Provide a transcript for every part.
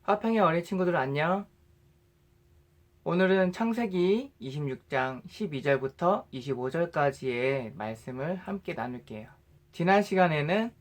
화평의 어린 친구들 안녕. 오늘은 창세기 26장 12절부터 25절까지의 말씀을 함께 나눌게요. 지난 시간에는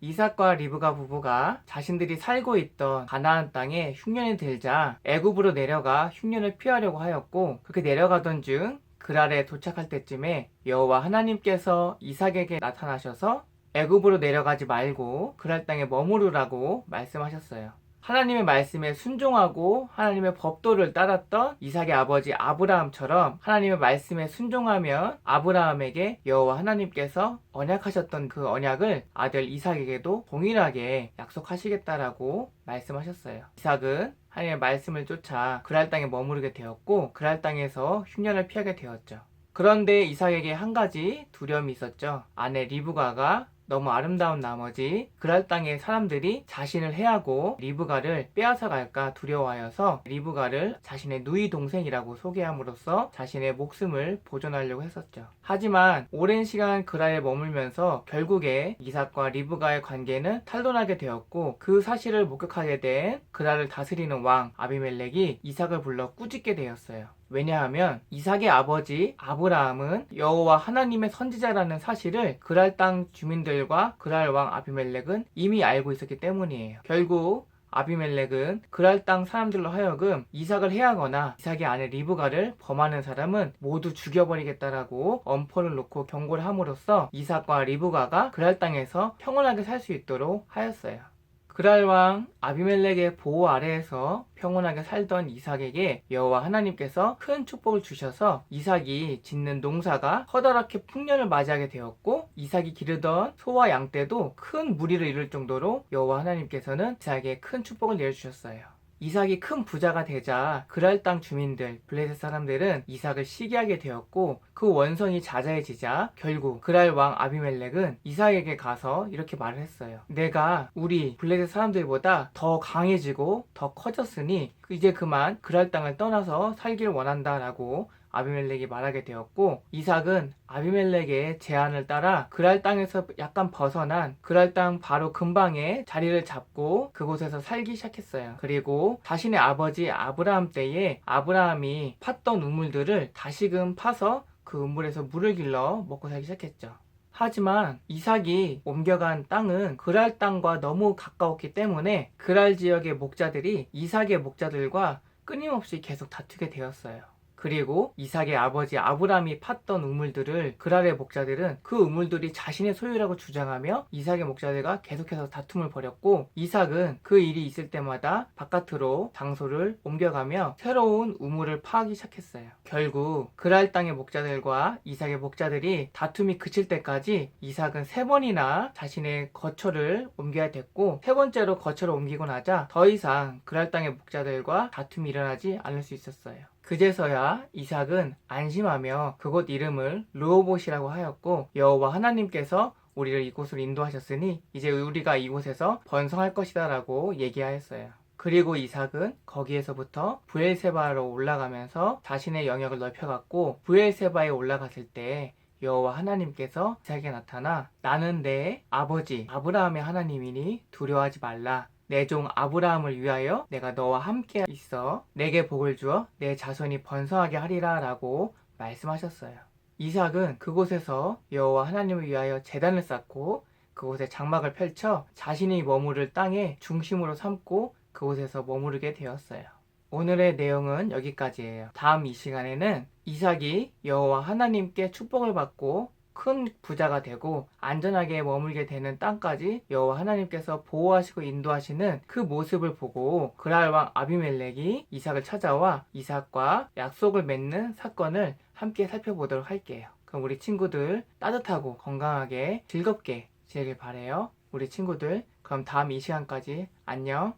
이삭과 리브가 부부가 자신들이 살고 있던 가나안 땅에 흉년이 들자 애굽으로 내려가 흉년을 피하려고 하였고, 그렇게 내려가던 중 그랄에 도착할 때쯤에 여호와 하나님께서 이삭에게 나타나셔서 애굽으로 내려가지 말고 그랄 땅에 머무르라고 말씀하셨어요. 하나님의 말씀에 순종하고 하나님의 법도를 따랐던 이삭의 아버지 아브라함처럼 하나님의 말씀에 순종하면 아브라함에게 여호와 하나님께서 언약하셨던 그 언약을 아들 이삭에게도 동일하게 약속하시겠다라고 말씀하셨어요. 이삭은 하나님의 말씀을 쫓아 그랄 땅에 머무르게 되었고, 그랄 땅에서 흉년을 피하게 되었죠. 그런데 이삭에게 한 가지 두려움이 있었죠. 아내 리브가가 너무 아름다운 나머지 그랄 땅의 사람들이 자신을 해하고 리브가를 빼앗아 갈까 두려워하여서 리브가를 자신의 누이 동생이라고 소개함으로써 자신의 목숨을 보존하려고 했었죠. 하지만 오랜 시간 그랄에 머물면서 결국에 이삭과 리브가의 관계는 탄로나게 되었고, 그 사실을 목격하게 된 그랄을 다스리는 왕 아비멜렉이 이삭을 불러 꾸짖게 되었어요. 왜냐하면 이삭의 아버지 아브라함은 여호와 하나님의 선지자라는 사실을 그랄 땅 주민들과 그랄 왕 아비멜렉은 이미 알고 있었기 때문이에요. 결국 아비멜렉은 그랄 땅 사람들로 하여금 이삭을 해하거나 이삭의 아내 리브가를 범하는 사람은 모두 죽여버리겠다라고 엄포를 놓고 경고를 함으로써 이삭과 리브가가 그랄 땅에서 평온하게 살 수 있도록 하였어요. 그랄 왕 아비멜렉의 보호 아래에서 평온하게 살던 이삭에게 여호와 하나님께서 큰 축복을 주셔서 이삭이 짓는 농사가 커다랗게 풍년을 맞이하게 되었고, 이삭이 기르던 소와 양 떼도 큰 무리를 이룰 정도로 여호와 하나님께서는 이삭에게 큰 축복을 내려주셨어요. 이삭이 큰 부자가 되자 그랄 땅 주민들, 블레셋 사람들은 이삭을 시기하게 되었고, 그 원성이 자자해지자 결국 그랄 왕 아비멜렉은 이삭에게 가서 이렇게 말을 했어요. 내가 우리 블레셋 사람들보다 더 강해지고 더 커졌으니 이제 그만 그랄 땅을 떠나서 살길 원한다라고 아비멜렉이 말하게 되었고, 이삭은 아비멜렉의 제안을 따라 그랄 땅에서 약간 벗어난 그랄 땅 바로 근방에 자리를 잡고 그곳에서 살기 시작했어요. 그리고 자신의 아버지 아브라함 때에 아브라함이 팠던 우물들을 다시금 파서 그 우물에서 물을 길러 먹고 살기 시작했죠. 하지만 이삭이 옮겨간 땅은 그랄 땅과 너무 가까웠기 때문에 그랄 지역의 목자들이 이삭의 목자들과 끊임없이 계속 다투게 되었어요. 그리고 이삭의 아버지 아브라함이 팠던 우물들을 그랄의 목자들은 그 우물들이 자신의 소유라고 주장하며 이삭의 목자들과 계속해서 다툼을 벌였고, 이삭은 그 일이 있을 때마다 바깥으로 장소를 옮겨가며 새로운 우물을 파기 시작했어요. 결국 그랄 땅의 목자들과 이삭의 목자들이 다툼이 그칠 때까지 이삭은 3번이나 자신의 거처를 옮겨야 됐고, 3번째로 거처를 옮기고 나자 더 이상 그랄 땅의 목자들과 다툼이 일어나지 않을 수 있었어요. 그제서야 이삭은 안심하며 그곳 이름을 르호봇이라고 하였고, 여호와 하나님께서 우리를 이곳으로 인도하셨으니 이제 우리가 이곳에서 번성할 것이다 라고 얘기하였어요. 그리고 이삭은 거기에서부터 브엘세바로 올라가면서 자신의 영역을 넓혀갔고, 브엘세바에 올라갔을 때 여호와 하나님께서 이삭에게 나타나 나는 내 아버지 아브라함의 하나님이니 두려워하지 말라. 내 종 아브라함을 위하여 내가 너와 함께 있어 내게 복을 주어 내 자손이 번성하게 하리라 라고 말씀하셨어요. 이삭은 그곳에서 여호와 하나님을 위하여 제단을 쌓고 그곳에 장막을 펼쳐 자신이 머무를 땅의 중심으로 삼고 그곳에서 머무르게 되었어요. 오늘의 내용은 여기까지예요. 다음 이 시간에는 이삭이 여호와 하나님께 축복을 받고 큰 부자가 되고 안전하게 머물게 되는 땅까지 여호와 하나님께서 보호하시고 인도하시는 그 모습을 보고 그랄 왕 아비멜렉이 이삭을 찾아와 이삭과 약속을 맺는 사건을 함께 살펴보도록 할게요. 그럼 우리 친구들 따뜻하고 건강하게 즐겁게 지내길 바래요. 우리 친구들, 그럼 다음 이 시간까지 안녕.